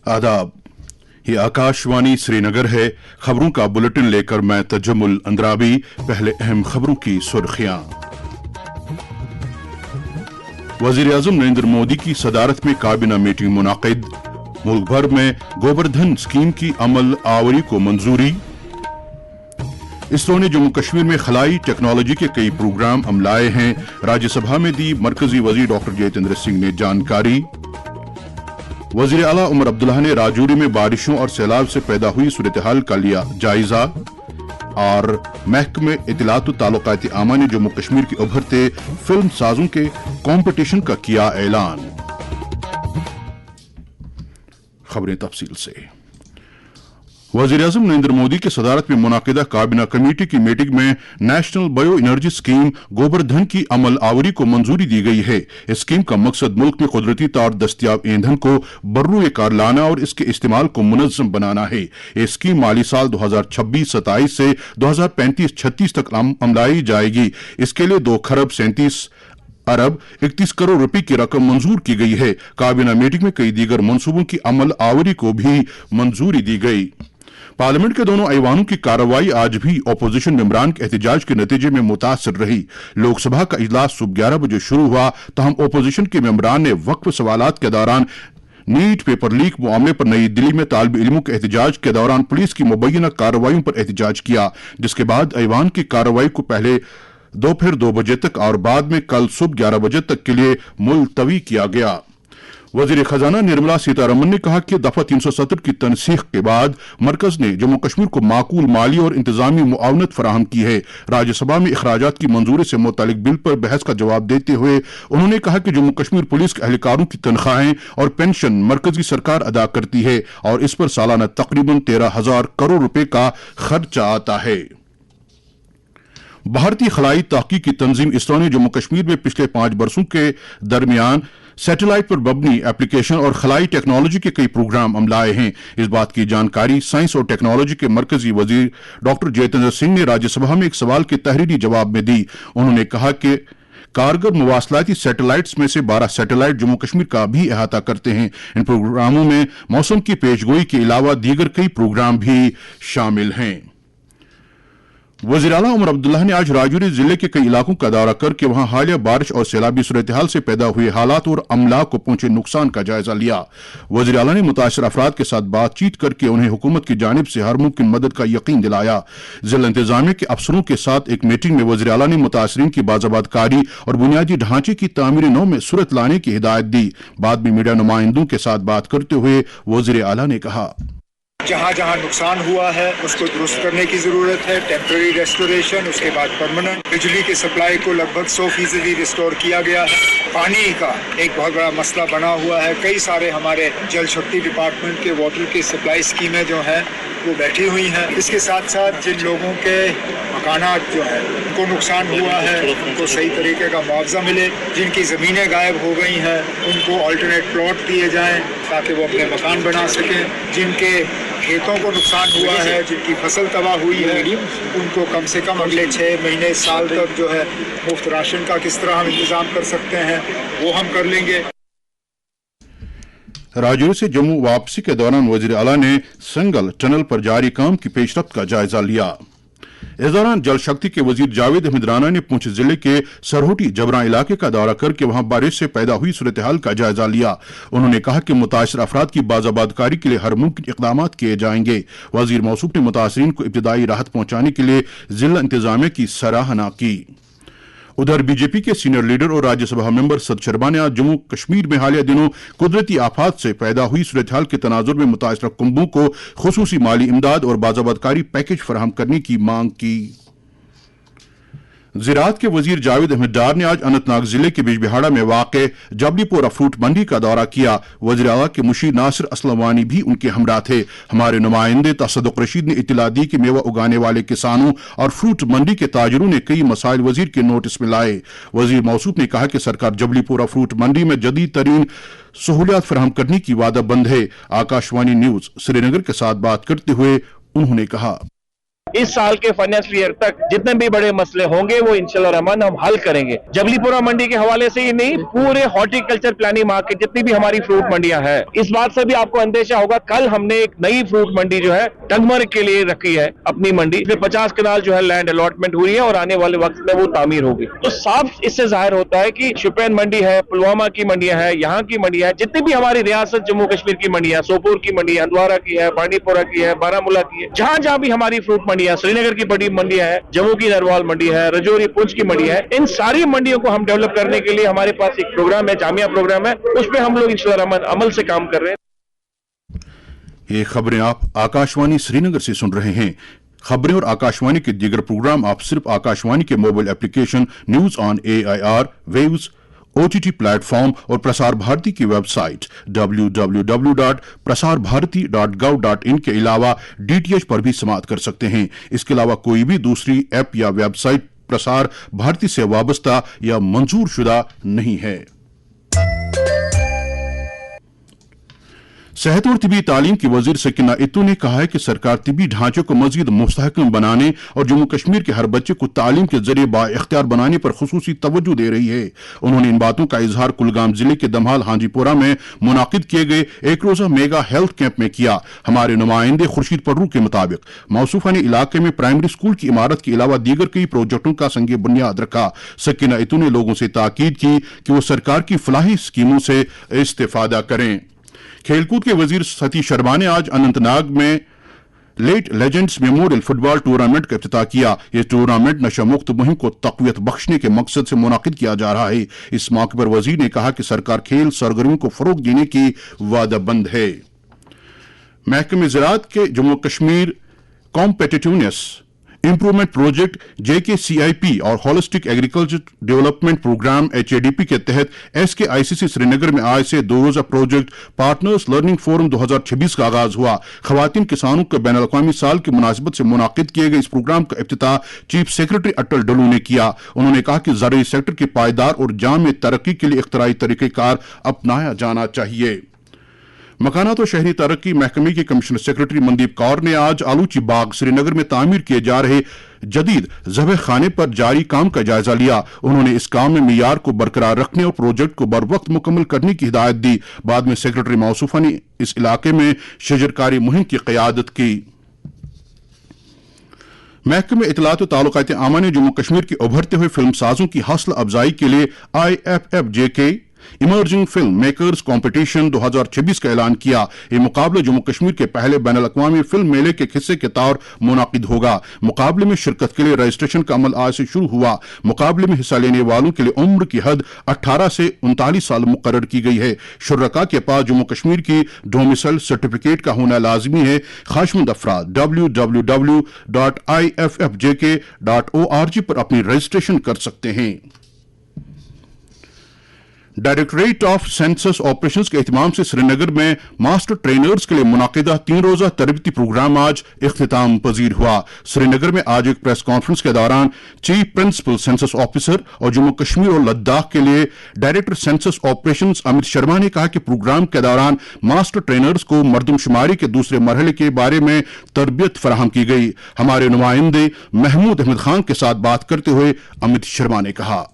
आदाब। ये आकाशवाणी श्रीनगर है। खबरों का बुलेटिन लेकर मैं तजम्मुल अंद्राबी। पहले अहम खबरों की सुर्खियां। वज़ीर-ए-आज़म नरेंद्र मोदी की सदारत में काबीना मीटिंग मुनाकिद। मुल्क भर में गोबर्धन स्कीम की अमल आवरी को मंजूरी। इसरो ने जम्मू कश्मीर में खलाई टेक्नोलॉजी के कई प्रोग्राम अमलाए हैं। राज्यसभा में दी मरकजी वजीर डॉक्टर जितेंद्र सिंह ने जानकारी। वजीर आला उमर अब्दुल्ला ने राजौरी में बारिशों और सैलाब से पैदा हुई सूरत हाल का लिया जायजा। और महकमे इत्तलात ताल्लुकात आमा ने जम्मू कश्मीर के उभरते फिल्म साजों के कंपटीशन का किया ऐलान। खबरें तफसील से। वज़ीर-ए-आज़म नरेंद्र मोदी की सदारत में मुनाकिदा काबीना कमेटी की मीटिंग में national bio energy scheme Gobardhan की अमल आवरी को मंजूरी दी गई है। इस स्कीम का मकसद मुल्क में कुदरती तौर दस्तयाब ईंधन को बर्रुए कार लाना और इसके इस्तेमाल को मुनज़्ज़म बनाना है। ये स्कीम माली साल 2026-27 से 2035-36 तक अमलाई जाएगी। इसके लिए 2 खरब 37 अरब 31 करोड़ रुपए की रकम मंजूर की गई है। काबीना मीटिंग में कई दीगर मंसूबों की अमल आवरी को भी मंजूरी दी गई। पार्लियामेंट के दोनों ऐवानों की कार्रवाई आज भी अपोजिशन मेंबरान के एहतजाज के नतीजे में मुतासर रही। लोकसभा का इजलास सुबह 11 बजे शुरू हुआ, तहम अपोजिशन के मेंबरान ने वक्फ सवालात के दौरान नीट पेपर लीक मामले पर नई दिल्ली में तालिब इल्मों के एहतजाज के दौरान पुलिस की मुबैना कार्रवाइयों पर एहतजाज किया, जिसके बाद ऐवान की कार्रवाई को पहले दोपहर 2 बजे तक और बाद में कल सुबह 11 बजे तक के लिए मुलतवी किया गया। वजीर खजाना निर्मला सीतारमन ने कहा कि दफा 370 की तनसीख के बाद मरकज ने जम्मू कश्मीर को माकूल माली और इंतजामी मुआवनत फराहम की है। राज्यसभा में अखराजात की मंजूरी से मुतालिक बिल पर बहस का जवाब देते हुए उन्होंने कहा कि जम्मू कश्मीर पुलिस के एहलकारों की तनख्वाहें और पेंशन मरकजी सरकार अदा करती है और इस पर सालाना तकरीबन 13,000 करोड़ रुपए का खर्चा आता है। भारतीय खलाई तहकीक की तंजीम इसरो ने जम्मू कश्मीर में पिछले 5 बरसों के दरमियान सैटेलाइट पर मबनी एप्लीकेशन और खलाई टेक्नोलॉजी के कई प्रोग्राम अमलाए हैं। इस बात की जानकारी साइंस और टेक्नोलॉजी के मरकजी वजीर डॉक्टर जितेंद्र सिंह ने राज्यसभा में एक सवाल के तहरीरी जवाब में दी। उन्होंने कहा कि कारगर मुवासलाती सैटेलाइट्स में से 12 सैटेलाइट जम्मू कश्मीर का भी अहाता करते हैं। इन प्रोग्रामों में मौसम की पेशगोई के अलावा दीगर कई प्रोग्राम भी शामिल हैं। वज़ीर आला उमर अब्दुल्ला ने आज राजौरी जिले के कई इलाकों का दौरा करके वहां हालिया बारिश और सैलाबी सूरत हाल से पैदा हुए हालात और अमला को पहुंचे नुकसान का जायजा लिया। वज़ीर आला ने मुतासर अफराद के साथ बातचीत करके उन्हें हुकूमत की जानिब से हर मुमकिन मदद का यकीन दिलाया। जिला इंतजामिया के अफसरों के साथ एक मीटिंग में वज़ीर आला ने मुतासरीन की बाज़ाबादकारी और बुनियादी ढांचे की तामीर नौ में सूरत लाने की हिदायत दी। बाद में मीडिया नुमाइंदों के साथ बात करते हुए वज़ीर आला ने कहा, जहाँ जहाँ नुकसान हुआ है उसको दुरुस्त करने की ज़रूरत है। टेम्पररी रेस्टोरेशन, उसके बाद परमानेंट। बिजली की सप्लाई को लगभग 100% रिस्टोर किया गया है। पानी का एक बहुत बड़ा मसला बना हुआ है। कई सारे हमारे जल शक्ति डिपार्टमेंट के वाटर की सप्लाई स्कीमें जो हैं वो बैठी हुई हैं। इसके साथ साथ जिन लोगों के मकानात जो है उनको नुकसान हुआ है उनको सही तरीके का मुआवजा मिले। जिनकी ज़मीनें गायब हो गई हैं उनको अल्टरनेट प्लॉट दिए जाएँ ताकि वो अपने मकान बना सकें। जिनके खेतों को नुकसान हुआ है, जिनकी फसल तबाह हुई है, उनको कम से कम अगले 6 महीने साल तक जो है मुफ्त राशन का किस तरह हम इंतजाम कर सकते हैं वो हम कर लेंगे। राजौरी से जम्मू वापसी के दौरान वज़ीर आला ने संगल टनल पर जारी काम की पेशरफ्त का जायजा लिया। इस दौरान जल शक्ति के वजीर जावेद अहमद राना ने पुंछ जिले के सरहोटी जबरा इलाके का दौरा करके वहां बारिश से पैदा हुई सूरत हाल का जायजा लिया। उन्होंने कहा कि मुतासर अफराद की बाज़ाबादकारी के लिए हर मुमकिन इक़दाम किए जाएंगे। वजीर मौसूफ ने मुतासरीन को इब्तदाई राहत पहुंचाने के लिए जिला इंतजामिया की सराहना की। उधर बीजेपी के सीनियर लीडर और राज्यसभा मेंबर सद शर्मा ने आज जम्मू कश्मीर में हालिया दिनों कुदरती आफात से पैदा हुई सूरत हाल के तनाजुर में मुतासरा कुंबों को खुसूसी माली इमदाद और बाज़ाबादकारी पैकेज फराहम करने की मांग की। ज़राअत के वजीर जावेद अहमद डार ने आज अनंतनाग जिले के बिजबिहाड़ा में वाक़े जबलीपोरा फ्रूट मंडी का दौरा किया। वज़ीर आला के मुशीर नासिर असलम वानी भी उनके हमरा थे। हमारे नुमाइंदे तसद्दुक़ रशीद ने इत्तला दी कि मेवा उगाने वाले किसानों और फ्रूट मंडी के ताजरों ने कई मसाइल वजीर के नोटिस में लाए। वजीर मौसूफ ने कहा कि सरकार जबलीपोरा फ्रूट मंडी में जदीद तरीन सहूलियात फराहम करने की वादा बंद है। आकाशवाणी न्यूज़ श्रीनगर के साथ बात करते हुए उन्होंने कहा, इस साल के फाइनेंशियल ईयर तक जितने भी बड़े मसले होंगे वो इंशाल्लाह रहमान हम हल करेंगे। जबलीपुरा मंडी के हवाले से ही नहीं, पूरे हॉर्टिकल्चर प्लानिंग मार्केट जितनी भी हमारी फ्रूट मंडियां हैं, इस बात से भी आपको अंदेशा होगा, कल हमने एक नई फ्रूट मंडी जो है टंगमर्ग के लिए रखी है अपनी मंडी, इसमें 50 कनाल जो है लैंड अलॉटमेंट हुई है और आने वाले वक्त में वो तामीर होगी। तो साफ इससे जाहिर होता है कि शोपियान मंडी है, पुलवामा की मंडियां है, यहाँ की मंडियां है, जितनी भी हमारी रियासत जम्मू कश्मीर की मंडियां, सोपोर की मंडी, हंदवारा की है, बांडीपोरा की है, बारामूला की है, जहां जहां भी हमारी फ्रूट मंडियां, श्रीनगर की बड़ी मंडियां है, जम्मू की नरवाल मंडी है, रजौरी पुंछ की मंडी है, इन सारी मंडियों को हम डेवलप करने के लिए हमारे पास एक प्रोग्राम है, जामिया प्रोग्राम है, उस पर हम लोग इंशाल्लाह रहमान अमल से काम कर रहे हैं। ये खबरें आप आकाशवाणी श्रीनगर से सुन रहे हैं। खबरें और आकाशवाणी के दीगर प्रोग्राम आप सिर्फ आकाशवाणी के mobile application news on AIR, waves, OTT platform और प्रसार भारती की वेबसाइट www.prasarbharati.gov.in के अलावा DTH पर भी समाअत कर सकते हैं। इसके अलावा कोई भी दूसरी ऐप या वेबसाइट प्रसार भारती से वाबस्ता या मंजूर शुदा नहीं है। सेहत और तिबी तालीम की वजीर सकीना इत्तू ने कहा है कि सरकार तिबी ढांचे को मजीद मुस्तहकम बनाने और जम्मू कश्मीर के हर बच्चे को तालीम के जरिए बाइख्तियार बनाने पर खुसूसी तवज्जो दे रही है। उन्होंने इन बातों का इजहार कुलगाम जिले के दमहाल हांजीपोरा में मुनाकिद किए गए एक रोजा मेगा हेल्थ कैंप में किया। हमारे नुमाइंदे खुर्शीद पर्रू के मुताबिक मौसूफा ने इलाके में प्राइमरी स्कूल की इमारत के अलावा दीगर कई प्रोजेक्टों का संगे बुनियाद रखा। सकीना इत्तू ने लोगों से ताकीद की कि वो सरकार की फलाही स्कीमों से इस्तेफादा करें। खेलकूद के वजीर सतीश शर्मा ने आज अनंतनाग में late legends memorial football tournament का इफ्तिताह किया। यह टूर्नामेंट नशा मुक्त मुहिम को तक़वियत बख्शने के मकसद से मुनाकिद किया जा रहा है। इस मौके पर वजीर ने कहा कि सरकार खेल सरगर्मियों को फरोग देने की वादाबंद है। महकमे ज़राअत के Jammu Kashmir competitiveness improvement project JKCIP और holistic agriculture development programme HADP के तहत SKICC श्रीनगर में आज से 2 रोजा प्रोजेक्ट पार्टनर्स लर्निंग फोरम 2026 का आगाज हुआ। खवातीन किसानों के बैन अल-अक़वामी साल की मुनासिबत से मुनाकिद किए गए इस प्रोग्राम का इफ्तिताह चीफ सेक्रेटरी अटल डलू ने किया। उन्होंने कहा कि ज़राई सेक्टर की पायदार और जाम तरक्की के लिए इख्तिराई तरीक़ेकार अपनाया जाना चाहिए। मकानात और शहरी तरक्की महकमे के कमिश्नर सेक्रेटरी मनदीप कौर ने आज आलूची बाग श्रीनगर में तामीर किए जा रहे जदीद ज़बह खाने पर जारी काम का जायजा लिया। उन्होंने इस काम में मियार को बरकरार रखने और प्रोजेक्ट को बर वक्त मुकम्मल करने की हिदायत दी। बाद में सेक्रेटरी मौसूफा ने इस इलाके में शजरकारी मुहिम की क़यादत की। महकमे इत्तलात व ताल्लुकात आमा ने जम्मू कश्मीर के उभरते हुए फिल्म साजों की हौसला अफजाई के लिए IFFJK emerging film makers competition 2026 का ऐलान किया। ये मुकाबला जम्मू कश्मीर के पहले बैन अल-अक़वामी फिल्म मेले के हिस्से के तौर मुनाकिद होगा। मुकाबले में शिरकत के लिए रजिस्ट्रेशन का अमल आज से शुरू हुआ। मुकाबले में हिस्सा लेने वालों के लिए उम्र की हद 18 से 39 साल मुकर्रर की गई है। शुरका के पास जम्मू कश्मीर की डोमिसाइल सर्टिफिकेट का होना लाजमी है। ख्वाहिशमंद अफराद www.IFFJK.org पर अपनी रजिस्ट्रेशन कर सकते हैं। डायरेक्टरेट ऑफ सेंसस ऑपरेशंस के एहतमाम से श्रीनगर में मास्टर ट्रेनर्स के लिए मुनाकिदा 3 रोजा तरबियती प्रोग्राम आज इख्तिताम पजीर हुआ। श्रीनगर में आज एक प्रेस कॉन्फ्रेंस के दौरान चीफ प्रिंसिपल सेंसस ऑफिसर और जम्मू कश्मीर और लद्दाख के लिए director census operations Amit Sharma ने कहा कि प्रोग्राम के दौरान मास्टर ट्रेनर्स को मरदमशुमारी के दूसरे मरहले के बारे में तरबियत फराहम की गई। हमारे नुमाइंदे महमूद अहमद खान के साथ बात करते हुए अमित शर्मा ने कहा,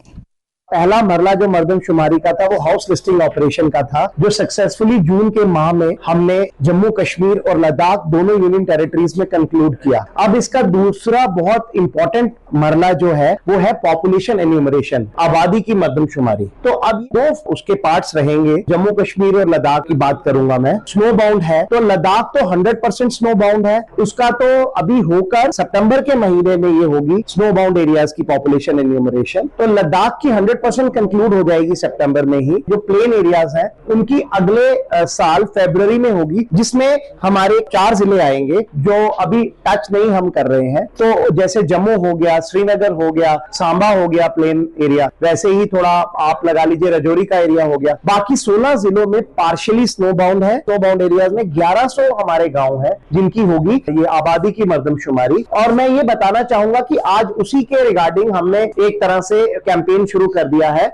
पहला मरला जो मर्दमशुमारी का था वो हाउस लिस्टिंग ऑपरेशन का था, जो सक्सेसफुली जून के माह में हमने जम्मू कश्मीर और लद्दाख दोनों यूनियन टेरिटरीज में कंक्लूड किया। अब इसका दूसरा बहुत इंपॉर्टेंट मरला जो है वो है पॉपुलेशन एन्यूमरेशन, आबादी की मर्दमशुमारी। तो अब 2 उसके पार्ट्स रहेंगे। जम्मू कश्मीर और लद्दाख की बात करूंगा मैं। स्नो बाउंड है तो लद्दाख तो 100% स्नो बाउंड है, उसका तो अभी होकर सितंबर के महीने में ये होगी स्नो बाउंड एरियाज की पॉपुलेशन एन्यूमरेशन। तो लद्दाख की 100% कंक्लूड हो जाएगी सितंबर में ही। जो प्लेन एरियाज हैं उनकी अगले साल फरवरी में होगी, जिसमें हमारे 4 जिले आएंगे जो अभी टच नहीं हम कर रहे हैं। तो जैसे जम्मू हो गया, श्रीनगर हो गया, सांबा हो गया प्लेन एरिया, वैसे ही थोड़ा आप लगा लीजिए रजौरी का एरिया हो गया। बाकी 16 जिलों में पार्शियली स्नो बाउंड है। स्नो बाउंड एरियाज में 1100 हमारे गांव हैं जिनकी होगी ये आबादी की मर्दमशुमारी। और मैं ये बताना चाहूंगा कि आज उसी के रिगार्डिंग हमने एक तरह से कैंपेन शुरू कर दिया है।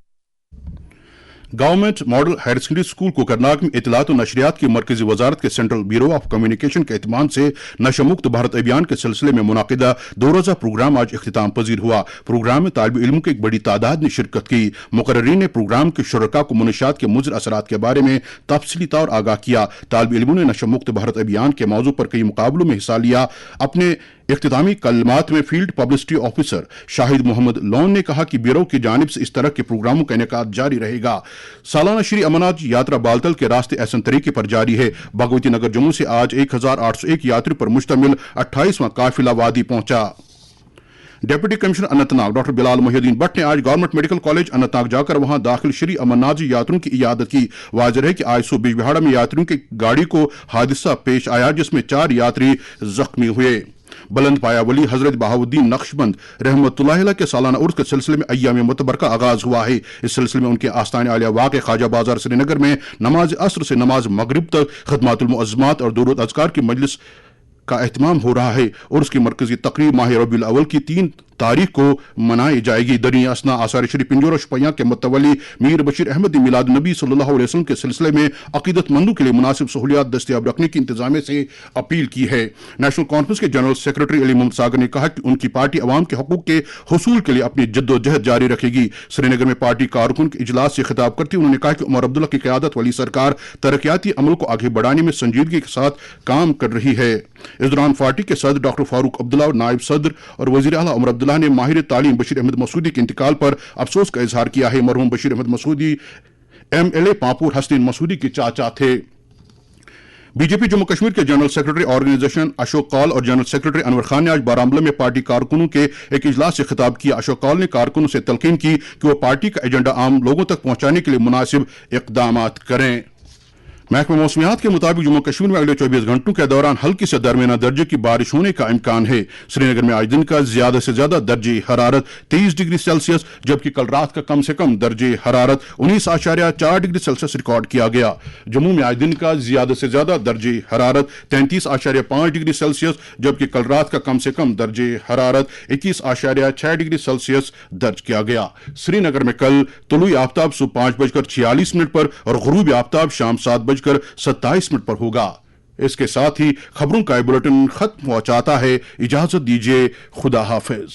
Government model higher secondary school Kokernag में इत्तलात और नशरियात की मरकजी वजारत के सेंट्रल ब्यूरो ऑफ कम्युनिकेशन के एहतमाम से नशा मुक्त भारत अभियान के सिलसिले में मुनाकिदा 2 रोज़ा प्रोग्राम आज इख्तिताम पजीर हुआ। प्रोग्राम में तालिब इल्मों की एक बड़ी तादाद ने शिरकत की। मुकर्रिरीन ने प्रोग्राम के शुरका को मुनशियात के मुज़र असरात के बारे में तफसीली तौर आगाह किया। तालिब इल्मों ने नशा मुक्त भारत अभियान के मौजू पर कई मुकाबलों में हिस्सा लिया। अपने इख्तितामी कलमात में field publicity officer Shahid Mohammad Lone ने कहा कि ब्यूरो की जानिब से इस तरह के प्रोग्रामों का इनेकाद जारी रहेगा। सालाना श्री अमरनाथ यात्रा बालतल के रास्ते एहसन तरीके पर जारी है। भगवती नगर जम्मू से आज 1801 यात्री पर मुश्तमिल 28वां काफिला वादी पहुंचा। Deputy commissioner Anantnag doctor Bilal Mohiuddin Bhatt ने आज गवर्नमेंट मेडिकल कॉलेज अनंतनाग जाकर वहां दाखिल श्री अमरनाथ यात्रियों की इयादत की। वाज़ेह है कि आज सुबह बिजबिहाड़ा में यात्रियों की गाड़ी को हादसा पेश आया जिसमें 4 यात्री जख्मी हुए। बुलंद पाया वली हजरत बहाउद्दीन नक्शबंद रहमतुल्लाह अलैह के सालाना उर्स के सिलसिले में अय्याम मुतबर का आगाज हुआ है। इस सिलसिले में उनके आस्थान आलिया वाक़ ख्वाजा बाजार श्रीनगर में नमाज असर से नमाज मगरिब तक खिदमतुल मुअज़्ज़मात और दुरूद अज़कार की मजलिस का एहतमाम हो रहा है और उसकी मरकजी तकरीब माह रबीउल अव्वल की 3 तारीख को मनाई जाएगी। दरी असना आसार शरीफ पिंजोर शुपैया के मुतवली मीर बशीर अहमद ने मिलाद नबी सल्लल्लाहु अलैहि वसल्लम के सिलसिले में अकीदतमंदों के लिए मुनासिब सहूलियात दस्तयाब रखने की इंतजामिया से अपील की है। नेशनल कॉन्फ्रेंस के जनरल सेक्रेटरी अली मोहम्मद सागर ने कहा कि उनकी पार्टी अवाम के हकूक के हुसूल के लिए अपनी जद्दोजहद जारी रखेगी। श्रीनगर में पार्टी कारकुन के इजलास से खिताब करते हुए उन्होंने कहा कि उमर अब्दुल्ला की क़यादत वाली सरकार तरक्याती अमल को आगे बढ़ाने में संजीदगी के साथ काम कर रही है। इस दौरान पार्टी के सदर डॉक्टर फारूक अब्दुल्ला और नायब सदर और वज़ीर आला उमर अब्दुल्ला ने माहिर तालीम बशीर अहमद मसूदी के इंतकाल पर अफसोस का इजहार किया है। मरहूम बशीर अहमद मसूदी MLA पांपुर हसनैन मसूदी के चाचा थे। बीजेपी जम्मू कश्मीर के general secretary organisation Ashok Kaul और जनरल सेक्रेटरी अनवर खान ने आज बारामुल्ला में पार्टी कारकुनों के एक इजलास से खिताब किया। अशोक कौल ने कारकुनों से तलकीन की कि वो पार्टी का एजेंडा आम लोगों तक पहुंचाने के लिए मुनासिब इक़दाम करें। महकमा मौसमियात के मुताबिक जम्मू कश्मीर में अगले 24 घंटों के दौरान हल्की से दरमियाना दर्जे की बारिश होने का इम्कान है। श्रीनगर में आज दिन का ज्यादा से ज्यादा दर्जे हरारत 23 डिग्री सेल्सियस जबकि कल रात का कम से कम दर्जे हरारत 19.4 डिग्री सेल्सियस रिकॉर्ड किया गया। जम्मू में आज दिन का ज्यादा से ज्यादा दर्जे हरारत 33.5 डिग्री सेल्सियस जबकि कल रात का कम से कम दर्जे हरारत 21.6 डिग्री सेल्सियस दर्ज किया गया। श्रीनगर में कल तुलुई आफ्ताब सुबह 5:46 पर और गुरूब आफ्ताब शाम 7:27 पर होगा। इसके साथ ही खबरों का बुलेटिन खत्म हो जाता है। इजाजत दीजिए, खुदा हाफिज।